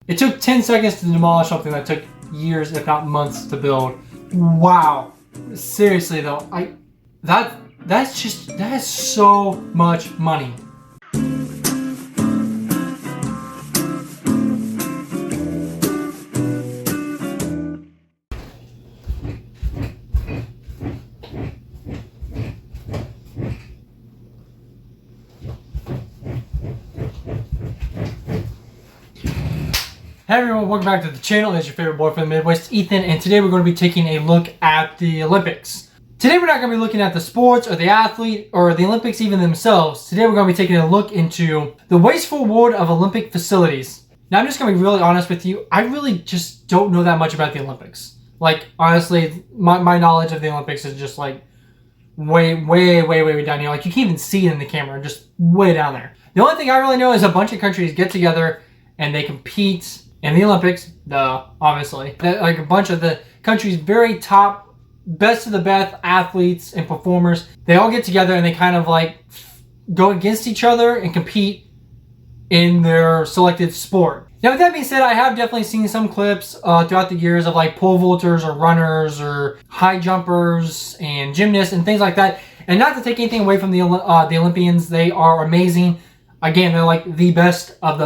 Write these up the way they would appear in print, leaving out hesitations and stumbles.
It took 10 seconds to demolish something that took years, if not months, to build. Wow. Seriously though, that is so much money. Hey everyone, welcome back to the channel. It's your favorite boy from the Midwest, Ethan, and today we're going to be taking a look at the Olympics. Today we're not going to be looking at the sports or the athlete or the Olympics even themselves. Today we're going to be taking a look into the wasteful world of Olympic facilities. Now I'm just going to be really honest with you. I really just don't know that much about the Olympics. Like, honestly, my knowledge of the Olympics is just like way down here. Like, you can't even see it in the camera, just way down there. The only thing I really know is a bunch of countries get together and they compete in the Olympics, obviously. Like a bunch of the country's very top, best of the best athletes and performers, they all get together and they kind of like go against each other and compete in their selected sport. Now with that being said, I have definitely seen some clips throughout the years of like pole vaulters or runners or high jumpers and gymnasts and things like that. And not to take anything away from the Olympians, they are amazing. Again, they're like the best of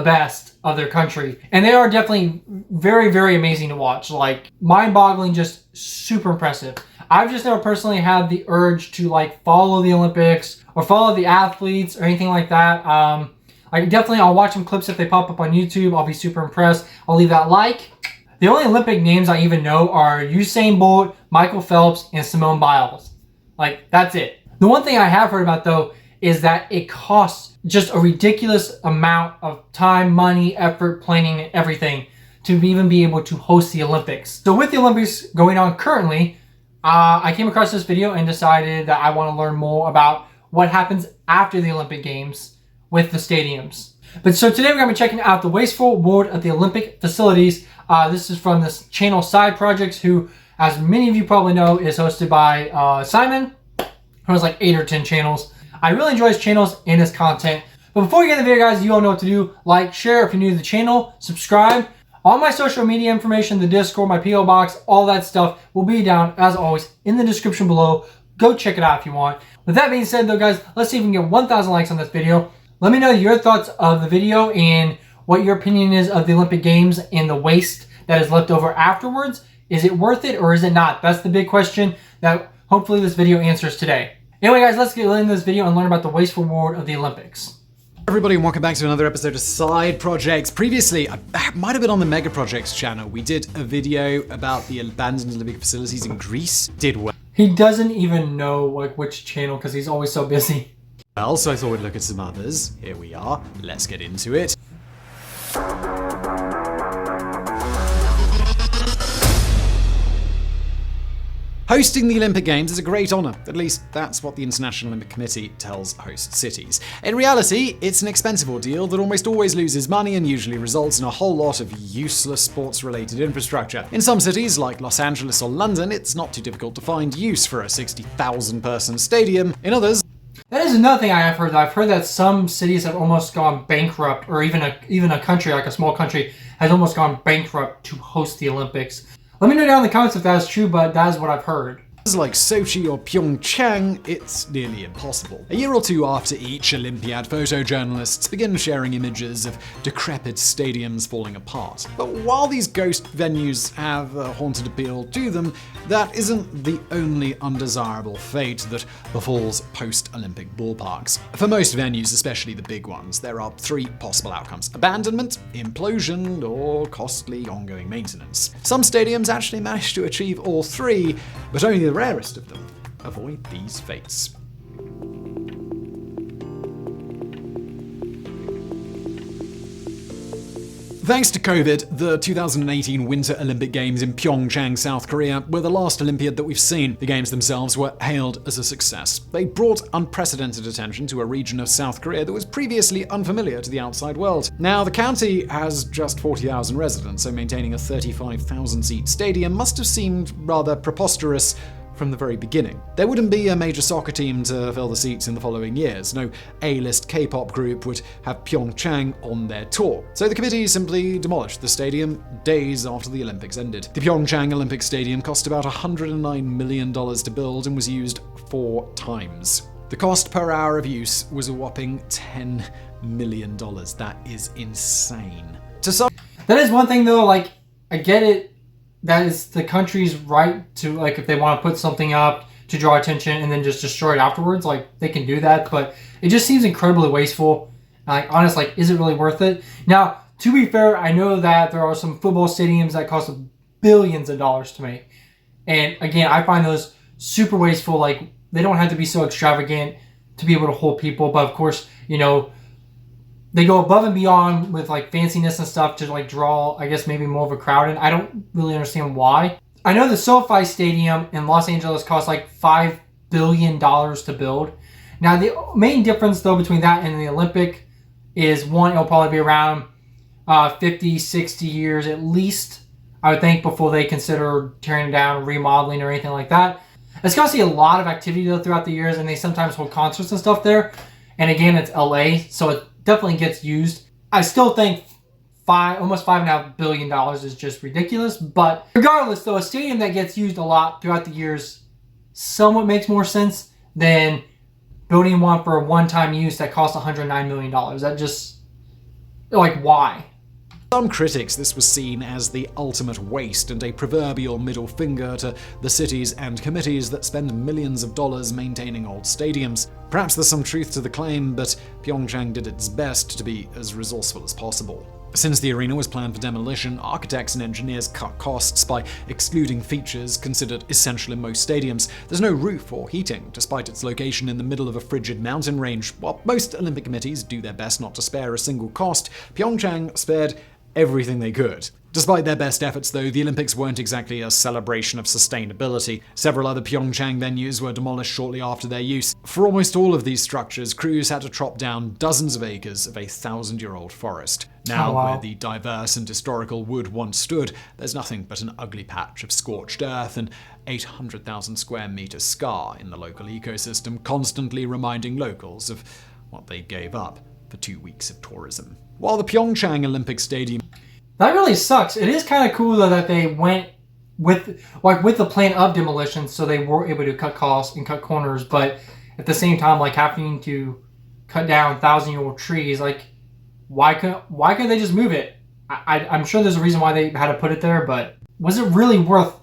their country. And they are definitely very amazing to watch. Like, mind-boggling, just super impressive. I've just never personally had the urge to like follow the Olympics or follow the athletes or anything like that. I'll watch some clips if they pop up on YouTube. I'll be super impressed. I'll leave that like. The only Olympic names I even know are Usain Bolt, Michael Phelps, and Simone Biles. Like, that's it. The one thing I have heard about though is that it costs just a ridiculous amount of time, money, effort, planning, and everything to even be able to host the Olympics. So with the Olympics going on currently, I came across this video and decided that I want to learn more about what happens after the Olympic Games with the stadiums. But so today we're going to be checking out the wasteful world of the Olympic facilities. This is from this channel Side Projects, who, as many of you probably know, is hosted by Simon, who has like 8 or 10 channels. I really enjoy his channels and his content. But before we get in the video, guys, you all know what to do. Like, share if you're new to the channel, subscribe. All my social media information, the Discord, my P.O. box, all that stuff will be down, as always, in the description below. Go check it out if you want. With that being said, though, guys, let's see if we can get 1,000 likes on this video. Let me know your thoughts of the video and what your opinion is of the Olympic Games and the waste that is left over afterwards. Is it worth it or is it not? That's the big question that hopefully this video answers today. Anyway, guys, let's get into this video and learn about the wasteful world of the Olympics. Everybody, and welcome back to another episode of Side Projects. Previously, I might have been on the Mega Projects channel. We did a video about the abandoned Olympic facilities in Greece. Did well. He doesn't even know like which channel because he's always so busy. Well, so I thought we'd look at some others. Here we are. Let's get into it. Hosting the Olympic Games is a great honor. At least that's what the International Olympic Committee tells host cities. In reality, it's an expensive ordeal that almost always loses money and usually results in a whole lot of useless sports-related infrastructure. In some cities, like Los Angeles or London, it's not too difficult to find use for a 60,000-person stadium. In others, that is another thing I have heard. I've heard that some cities have almost gone bankrupt, or even a country, like a small country, has almost gone bankrupt to host the Olympics. Let me know down in the comments if that's true, but that is what I've heard. Like Sochi or Pyeongchang, it's nearly impossible. A year or two after each Olympiad, photojournalists begin sharing images of decrepit stadiums falling apart. But while these ghost venues have a haunted appeal to them, that isn't the only undesirable fate that befalls post-Olympic ballparks. For most venues, especially the big ones, there are 3 possible outcomes: abandonment, implosion, or costly ongoing maintenance. Some stadiums actually manage to achieve all 3, but only the rarest of them avoid these fates. Thanks to COVID, the 2018 Winter Olympic Games in Pyeongchang, South Korea, were the last Olympiad that we've seen. The Games themselves were hailed as a success. They brought unprecedented attention to a region of South Korea that was previously unfamiliar to the outside world. Now, the county has just 40,000 residents, so maintaining a 35,000-seat stadium must have seemed rather preposterous from the very beginning. There wouldn't be a major soccer team to fill the seats in the following years. No A-list K-pop group would have Pyeongchang on their tour. So the committee simply demolished the stadium days after the Olympics ended. The Pyeongchang Olympic Stadium cost about $109 million to build and was used 4 times. The cost per hour of use was a whopping $10 million. That is insane. That is one thing though, like, I get it. That is the country's right to, like, if they want to put something up to draw attention and then just destroy it afterwards, like, they can do that. But it just seems incredibly wasteful. Like, honestly, like, is it really worth it? Now, to be fair, I know that there are some football stadiums that cost billions of dollars to make. And again, I find those super wasteful. Like, they don't have to be so extravagant to be able to hold people. But of course, you know, they go above and beyond with like fanciness and stuff to like draw, I guess, maybe more of a crowd. And I don't really understand why. I know the SoFi Stadium in Los Angeles costs like $5 billion to build. Now, the main difference though between that and the Olympic is, one, it'll probably be around 50, 60 years at least, I would think, before they consider tearing it down, remodeling, or anything like that. It's going to see a lot of activity though throughout the years, and they sometimes hold concerts and stuff there. And again, it's LA, so it definitely gets used. I still think almost $5.5 billion is just ridiculous. But regardless, though, a stadium that gets used a lot throughout the years somewhat makes more sense than building one for a one-time use that costs $109 million. That just, like, why? Some critics, this was seen as the ultimate waste and a proverbial middle finger to the cities and committees that spend millions of dollars maintaining old stadiums. Perhaps there's some truth to the claim, but Pyeongchang did its best to be as resourceful as possible. Since the arena was planned for demolition, architects and engineers cut costs by excluding features considered essential in most stadiums. There's no roof or heating, despite its location in the middle of a frigid mountain range. While most Olympic committees do their best not to spare a single cost, Pyeongchang spared everything they could. Despite their best efforts, though, the Olympics weren't exactly a celebration of sustainability. Several other Pyeongchang venues were demolished shortly after their use. For almost all of these structures, crews had to chop down dozens of acres of a 1,000-year-old forest. Now, where the diverse and historical wood once stood, there's nothing but an ugly patch of scorched earth and 800,000 square meter scar in the local ecosystem, constantly reminding locals of what they gave up for 2 weeks of tourism. While the Pyeongchang Olympic Stadium... That really sucks. It is kind of cool though that they went with the plan of demolition, so they were able to cut costs and cut corners, but at the same time, like, having to cut down 1,000-year-old trees, like, why couldn't they just move it? I'm sure there's a reason why they had to put it there, but was it really worth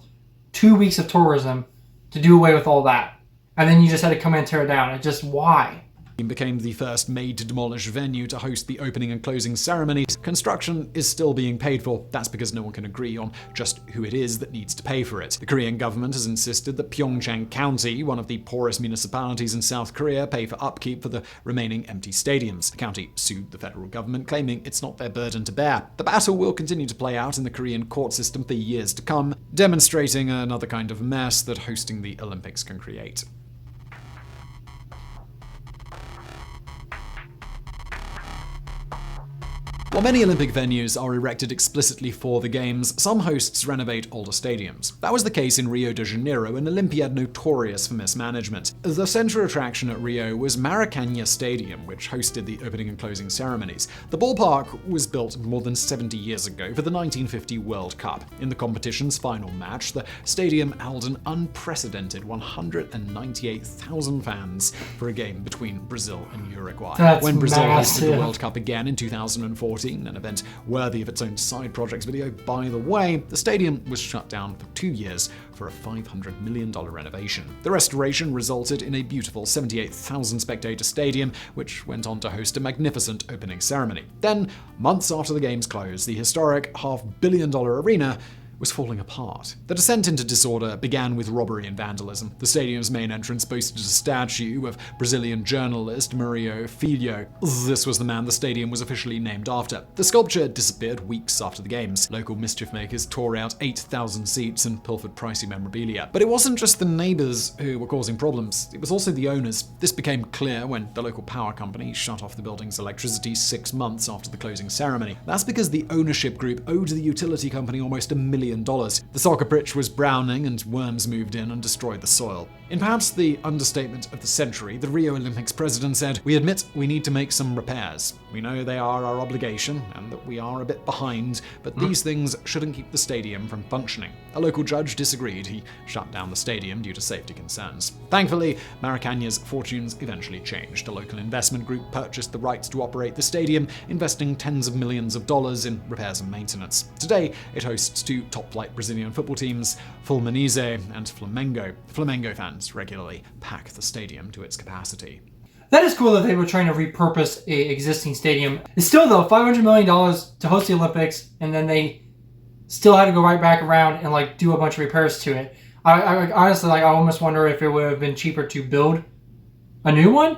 2 weeks of tourism to do away with all that? And then you just had to come in and tear it down. It just, why? Became the first made-to-demolish venue to host the opening and closing ceremonies. Construction is still being paid for. That's because no one can agree on just who it is that needs to pay for it. The Korean government has insisted that Pyeongchang County, one of the poorest municipalities in South Korea, pay for upkeep for the remaining empty stadiums. The county sued the federal government, claiming it's not their burden to bear. The battle will continue to play out in the Korean court system for years to come, demonstrating another kind of mess that hosting the Olympics can create. While many Olympic venues are erected explicitly for the Games, some hosts renovate older stadiums. That was the case in Rio de Janeiro, an Olympiad notorious for mismanagement. The central attraction at Rio was Maracanã Stadium, which hosted the opening and closing ceremonies. The ballpark was built more than 70 years ago for the 1950 World Cup. In the competition's final match, the stadium held an unprecedented 198,000 fans for a game between Brazil and Uruguay. That's when Brazil massive. hosted the World Cup again in 2014, an event worthy of its own side projects video, by the way, the stadium was shut down for 2 years for a $500 million renovation. The restoration resulted in a beautiful 78,000 spectator stadium, which went on to host a magnificent opening ceremony. Then, months after the games closed, the historic $500 million arena was falling apart. The descent into disorder began with robbery and vandalism. The stadium's main entrance boasted a statue of Brazilian journalist Mario Filho. This was the man the stadium was officially named after. The sculpture disappeared weeks after the games. Local mischief makers tore out 8,000 seats and pilfered pricey memorabilia. But it wasn't just the neighbors who were causing problems, it was also the owners. This became clear when the local power company shut off the building's electricity 6 months after the closing ceremony. That's because the ownership group owed the utility company almost $1 million billion. The soccer pitch was browning and worms moved in and destroyed the soil. In perhaps the understatement of the century, the Rio Olympics president said, "We admit we need to make some repairs. We know they are our obligation and that we are a bit behind, but these things shouldn't keep the stadium from functioning." A local judge disagreed. He shut down the stadium due to safety concerns. Thankfully, Maracanã's fortunes eventually changed. A local investment group purchased the rights to operate the stadium, investing tens of millions of dollars in repairs and maintenance. Today, it hosts two top-flight Brazilian football teams, Fluminense and Flamengo. Flamengo fans regularly pack the stadium to its capacity. That is cool that they were trying to repurpose a existing stadium. It's still, though, $500 million to host the Olympics, and then they still had to go right back around and do a bunch of repairs to it. I honestly, I almost wonder if it would have been cheaper to build a new one.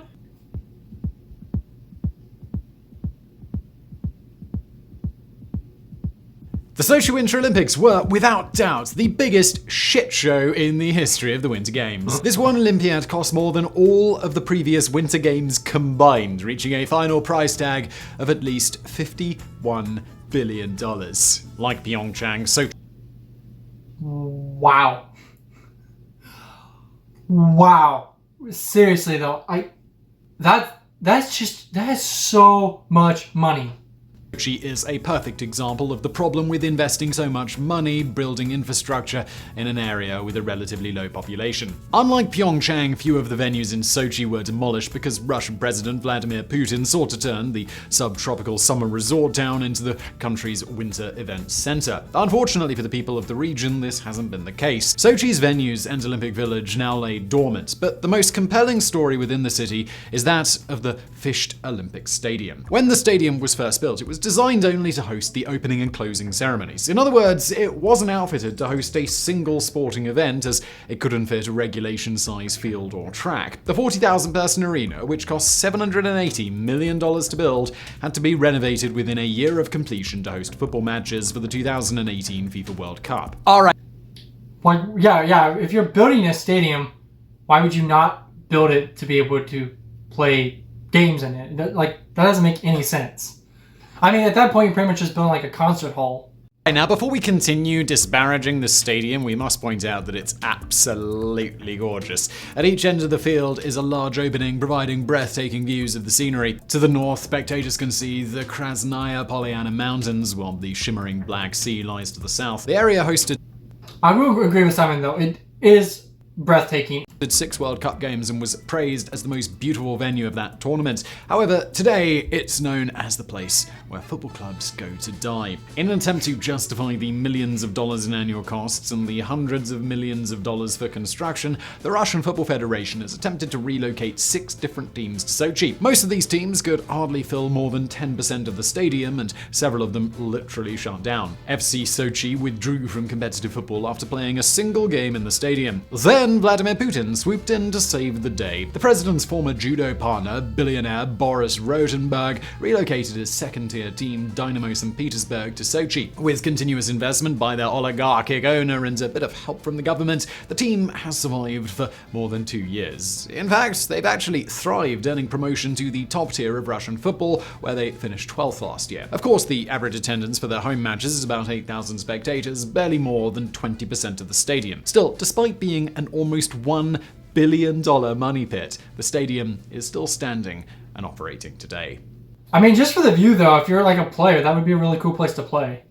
The Sochi Winter Olympics were, without doubt, the biggest shit show in the history of the Winter Games. This one Olympiad cost more than all of the previous Winter Games combined, reaching a final price tag of at least $51 billion. Like Pyeongchang, Sochi. Wow. Wow. Seriously though, that is so much money. Sochi is a perfect example of the problem with investing so much money building infrastructure in an area with a relatively low population. Unlike Pyeongchang, few of the venues in Sochi were demolished because Russian President Vladimir Putin sought to turn the subtropical summer resort town into the country's winter events center. Unfortunately for the people of the region, this hasn't been the case. Sochi's venues and Olympic Village now lay dormant, but the most compelling story within the city is that of the fished Olympic Stadium. When the stadium was first built, it was designed only to host the opening and closing ceremonies. In other words, it wasn't outfitted to host a single sporting event, as it couldn't fit a regulation-size field or track. The 40,000-person arena, which cost $780 million to build, had to be renovated within a year of completion to host football matches for the 2018 FIFA World Cup. Alright. Yeah, if you're building a stadium, why would you not build it to be able to play games in it? That doesn't make any sense. I mean, at that point, you're pretty much just building a concert hall. Now, before we continue disparaging the stadium, we must point out that it's absolutely gorgeous. At each end of the field is a large opening providing breathtaking views of the scenery. To the north, spectators can see the Krasnaya Polyana Mountains, while the shimmering Black Sea lies to the south. The area hosted... I will agree with Simon, though. It is breathtaking. 6 World Cup games and was praised as the most beautiful venue of that tournament. However, today it's known as the place where football clubs go to die. In an attempt to justify the millions of dollars in annual costs and the hundreds of millions of dollars for construction, the Russian Football Federation has attempted to relocate 6 different teams to Sochi. Most of these teams could hardly fill more than 10% of the stadium, and several of them literally shut down. FC Sochi withdrew from competitive football after playing a single game in the stadium. Then Vladimir Putin swooped in to save the day. The president's former judo partner, billionaire Boris Rotenberg, relocated his second-tier team, Dynamo St. Petersburg, to Sochi. With continuous investment by their oligarchic owner and a bit of help from the government, the team has survived for more than 2 years. In fact, they've actually thrived, earning promotion to the top tier of Russian football, where they finished 12th last year. Of course, the average attendance for their home matches is about 8,000 spectators, barely more than 20% of the stadium. Still, despite being an almost $1 billion money pit, the stadium is still standing and operating today. I mean, just for the view though, if you're a player, that would be a really cool place to play.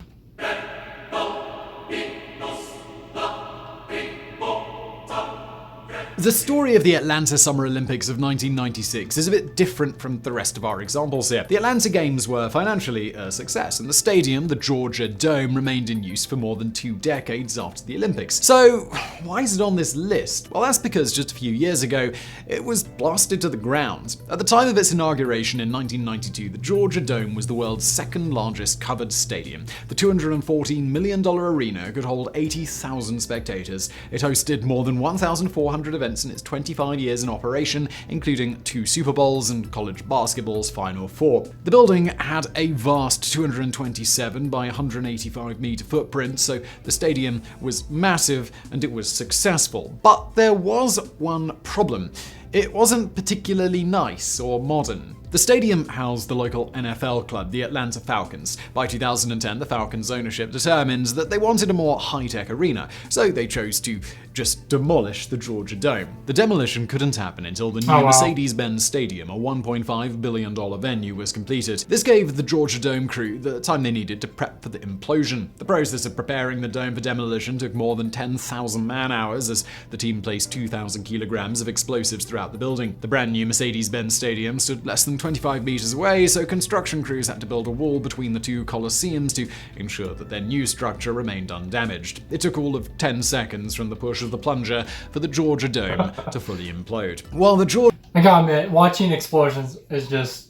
The story of the Atlanta Summer Olympics of 1996 is a bit different from the rest of our examples here. The Atlanta Games were financially a success, and the stadium, the Georgia Dome, remained in use for more than 2 decades after the Olympics. So, why is it on this list? Well, that's because just a few years ago, it was blasted to the ground. At the time of its inauguration in 1992, the Georgia Dome was the world's second largest covered stadium. The $214 million arena could hold 80,000 spectators. It hosted more than 1,400 events in its 25 years in operation, including 2 Super Bowls and college basketball's Final Four. The building had a vast 227 by 185 meter footprint, so the stadium was massive and it was successful. But there was one problem. It wasn't particularly nice or modern. The stadium housed the local NFL club, the Atlanta Falcons. By 2010, the Falcons' ownership determined that they wanted a more high-tech arena, so they chose to just demolish the Georgia Dome. The demolition couldn't happen until the new Mercedes-Benz Stadium, a $1.5 billion venue, was completed. This gave the Georgia Dome crew the time they needed to prep for the implosion. The process of preparing the dome for demolition took more than 10,000 man-hours as the team placed 2,000 kilograms of explosives throughout the building. The brand new Mercedes-Benz Stadium stood less than 25 meters away, so construction crews had to build a wall between the two coliseums to ensure that their new structure remained undamaged. It took all of 10 seconds from the push of the plunger for the Georgia Dome to fully implode. While the Georgia... I gotta admit, watching explosions is just...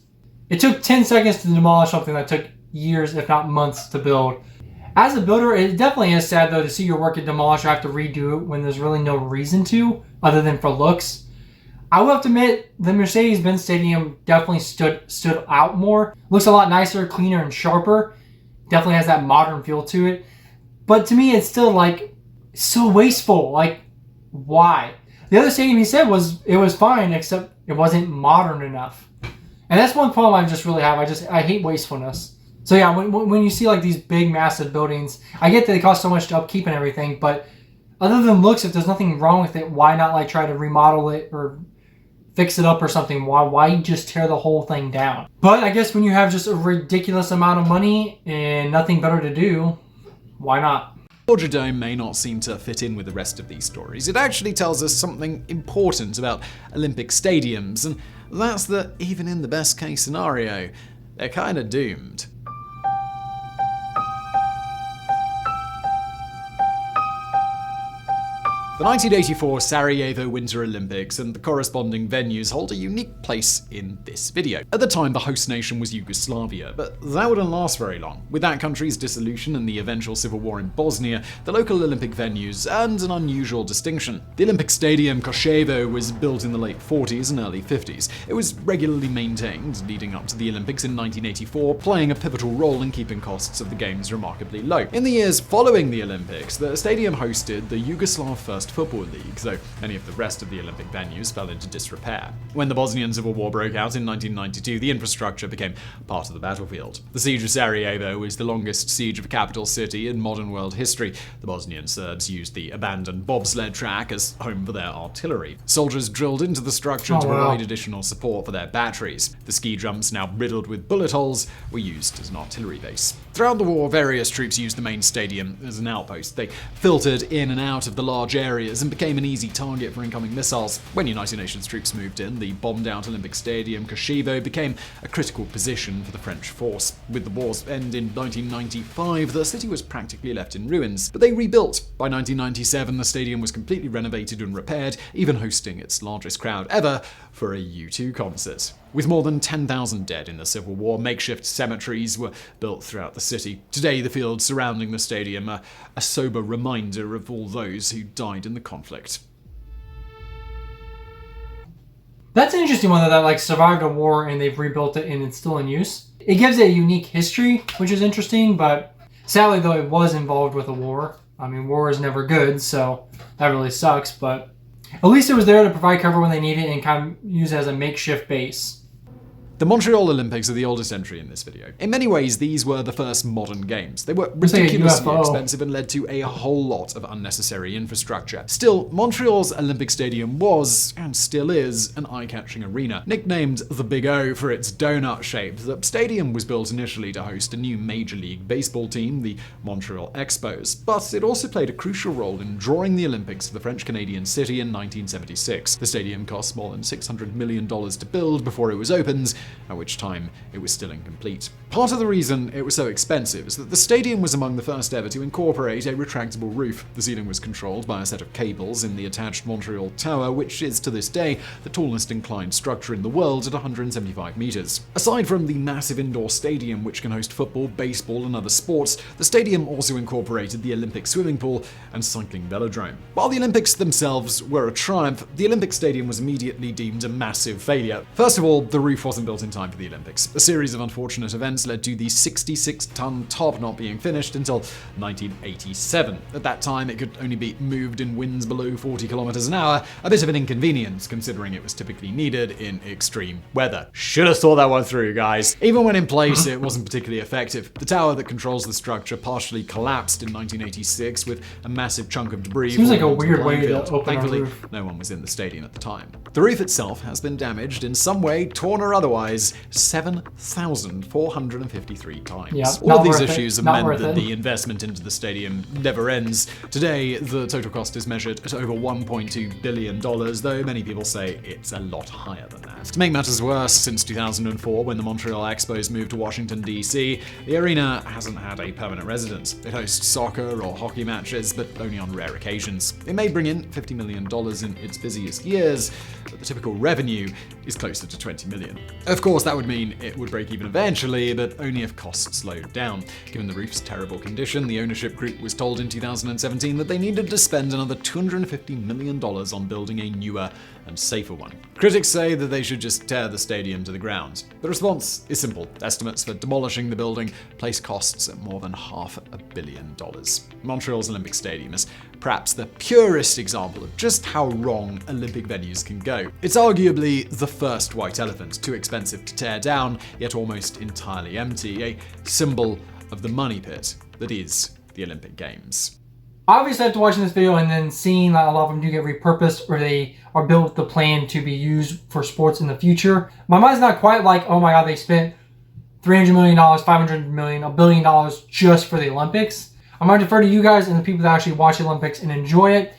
It took 10 seconds to demolish something that took years, if not months, to build. As a builder, it definitely is sad, though, to see your work get demolished or have to redo it when there's really no reason to, other than for looks. I will have to admit, the Mercedes-Benz Stadium definitely stood out more. Looks a lot nicer, cleaner, and sharper. Definitely has that modern feel to it. But to me, it's still, so wasteful. Why? The other stadium he said it was fine, except it wasn't modern enough. And that's one problem I just really have. I hate wastefulness. So yeah, when you see these big, massive buildings, I get that they cost so much to upkeep and everything, but other than looks, if there's nothing wrong with it, why not try to remodel it or fix it up or something? Why just tear the whole thing down? But I guess when you have just a ridiculous amount of money and nothing better to do, why not? Georgia Dome may not seem to fit in with the rest of these stories. It actually tells us something important about Olympic stadiums, and that's that even in the best case scenario, they're kinda doomed. The 1984 Sarajevo Winter Olympics and the corresponding venues hold a unique place in this video. At the time, the host nation was Yugoslavia, but that wouldn't last very long. With that country's dissolution and the eventual civil war in Bosnia, the local Olympic venues earned an unusual distinction. The Olympic Stadium Koševo was built in the late 40s and early 50s. It was regularly maintained leading up to the Olympics in 1984, playing a pivotal role in keeping costs of the games remarkably low. In the years following the Olympics, the stadium hosted the Yugoslav First Football League, though many of the rest of the Olympic venues fell into disrepair. When the Bosnian Civil War broke out in 1992, the infrastructure became part of the battlefield. The siege of Sarajevo was the longest siege of a capital city in modern world history. The Bosnian Serbs used the abandoned bobsled track as home for their artillery. Soldiers drilled into the structure to provide additional support for their batteries. The ski jumps, now riddled with bullet holes, were used as an artillery base. Throughout the war, various troops used the main stadium as an outpost. They filtered in and out of the large areas and became an easy target for incoming missiles. When United Nations troops moved in, the bombed-out Olympic Stadium Koševo became a critical position for the French force. With the war's end in 1995, the city was practically left in ruins, but they rebuilt. By 1997, the stadium was completely renovated and repaired, even hosting its largest crowd ever for a U2 concert. With more than 10,000 dead in the Civil War, makeshift cemeteries were built throughout the city. Today, the fields surrounding the stadium are a sober reminder of all those who died in the conflict. That's an interesting one that survived a war and they've rebuilt it and it's still in use. It gives it a unique history, which is interesting, but sadly though it was involved with a war. I mean, war is never good, so that really sucks, but at least it was there to provide cover when they need it and kind of use it as a makeshift base. The Montreal Olympics are the oldest entry in this video. In many ways, these were the first modern games. They were ridiculously expensive and led to a whole lot of unnecessary infrastructure. Still, Montreal's Olympic Stadium was, and still is, an eye-catching arena. Nicknamed the Big O for its donut shape, the stadium was built initially to host a new Major League Baseball team, the Montreal Expos, but it also played a crucial role in drawing the Olympics to the French-Canadian city in 1976. The stadium cost more than $600 million to build before it was opened, at which time it was still incomplete. Part of the reason it was so expensive is that the stadium was among the first ever to incorporate a retractable roof. The ceiling was controlled by a set of cables in the attached Montreal Tower, which is to this day the tallest inclined structure in the world at 175 meters. Aside from the massive indoor stadium, which can host football, baseball, and other sports, the stadium also incorporated the Olympic swimming pool and cycling velodrome. While the Olympics themselves were a triumph, the Olympic Stadium was immediately deemed a massive failure. First of all, the roof wasn't built built in time for the Olympics. A series of unfortunate events led to the 66-ton top not being finished until 1987. At that time, it could only be moved in winds below 40 kilometers an hour, a bit of an inconvenience considering it was typically needed in extreme weather. Should have thought that one through, guys. Even when in place, it wasn't particularly effective. The tower that controls the structure partially collapsed in 1986 with a massive chunk of debris. Seems like a falling onto the weird way playing to field. open a Thankfully, roof. no one was in the stadium at the time. The roof itself has been damaged in some way, torn or otherwise, 7,453 times. Yeah, All of these worth it. issues have Not meant worth that it. the investment into the stadium never ends. Today, the total cost is measured at over $1.2 billion, though many people say it's a lot higher than that. To make matters worse, since 2004, when the Montreal Expos moved to Washington, D.C., the arena hasn't had a permanent residence. It hosts soccer or hockey matches, but only on rare occasions. It may bring in $50 million in its busiest years, but the typical revenue is closer to $20 million. Of course, that would mean it would break even eventually, but only if costs slowed down. Given the roof's terrible condition, the ownership group was told in 2017 that they needed to spend another $250 million on building a newer and safer one. Critics say that they should just tear the stadium to the ground. The response is simple. Estimates for demolishing the building place costs at more than $500 million. Montreal's Olympic Stadium is perhaps the purest example of just how wrong Olympic venues can go. It's arguably the first white elephant, too expensive to tear down, yet almost entirely empty, a symbol of the money pit that is the Olympic Games. Obviously, after watching this video and then seeing that a lot of them do get repurposed or they are built with the plan to be used for sports in the future, my mind's not quite like, oh my god, they spent $300 million, $500 million, $1 billion just for the Olympics. I'm going to defer to you guys and the people that actually watch the Olympics and enjoy it.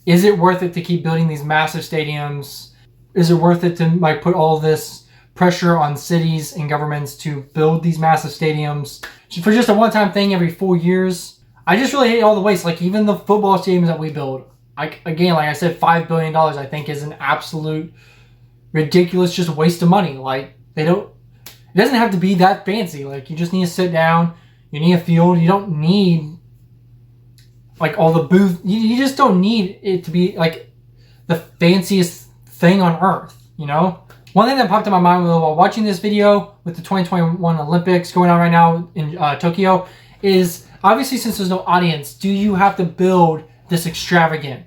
Is it worth it to keep building these massive stadiums? Is it worth it to put all this pressure on cities and governments to build these massive stadiums for just a one-time thing every 4 years? I just really hate all the waste. Like even the football stadiums that we build. Again, like I said, $5 billion I think is an absolute ridiculous just waste of money. Like it doesn't have to be that fancy. Like you just need to sit down. You need a field. You don't need like all the booth. You just don't need it to be like the fanciest thing on earth, you know? One thing that popped in my mind while watching this video with the 2021 Olympics going on right now in Tokyo is obviously since there's no audience, do you have to build this extravagant?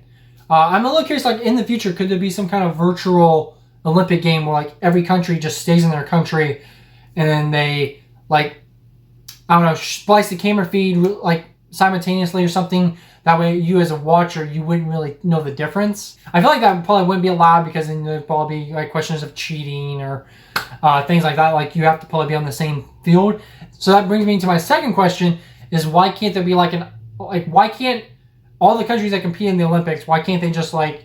I'm a little curious, like in the future, could there be some kind of virtual Olympic game where like every country just stays in their country and then they like, I don't know, splice the camera feed like simultaneously or something. That way you as a watcher, you wouldn't really know the difference. I feel like that probably wouldn't be allowed because then there'd probably be like questions of cheating or things like that. Like you have to probably be on the same field. So that brings me to my second question is why can't there be why can't all the countries that compete in the Olympics, why can't they just like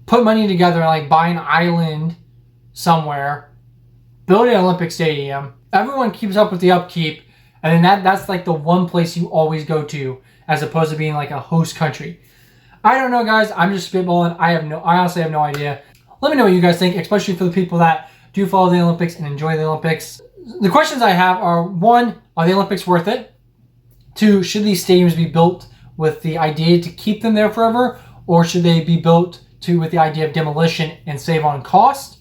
put money together and like buy an island somewhere, build an Olympic stadium, everyone keeps up with the upkeep, and then that's like the one place you always go to as opposed to being like a host country. I don't know, guys. I'm just spitballing. I honestly have no idea. Let me know what you guys think, especially for the people that do follow the Olympics and enjoy the Olympics. The questions I have are, 1, are the Olympics worth it? 2, should these stadiums be built with the idea to keep them there forever, or should they be built with the idea of demolition and save on cost?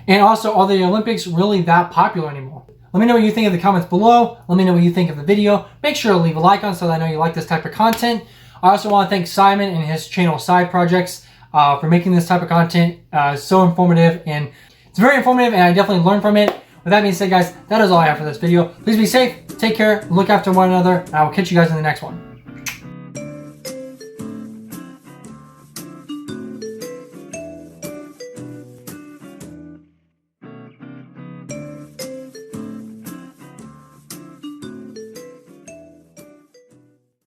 And also, are the Olympics really that popular anymore? Let me know what you think in the comments below. Let me know what you think of the video. Make sure to leave a like on so that I know you like this type of content. I also want to thank Simon and his channel Side Projects for making this type of content so informative. And it's very informative and I definitely learned from it. With that being said, guys, that is all I have for this video. Please be safe, take care, look after one another, and I will catch you guys in the next one.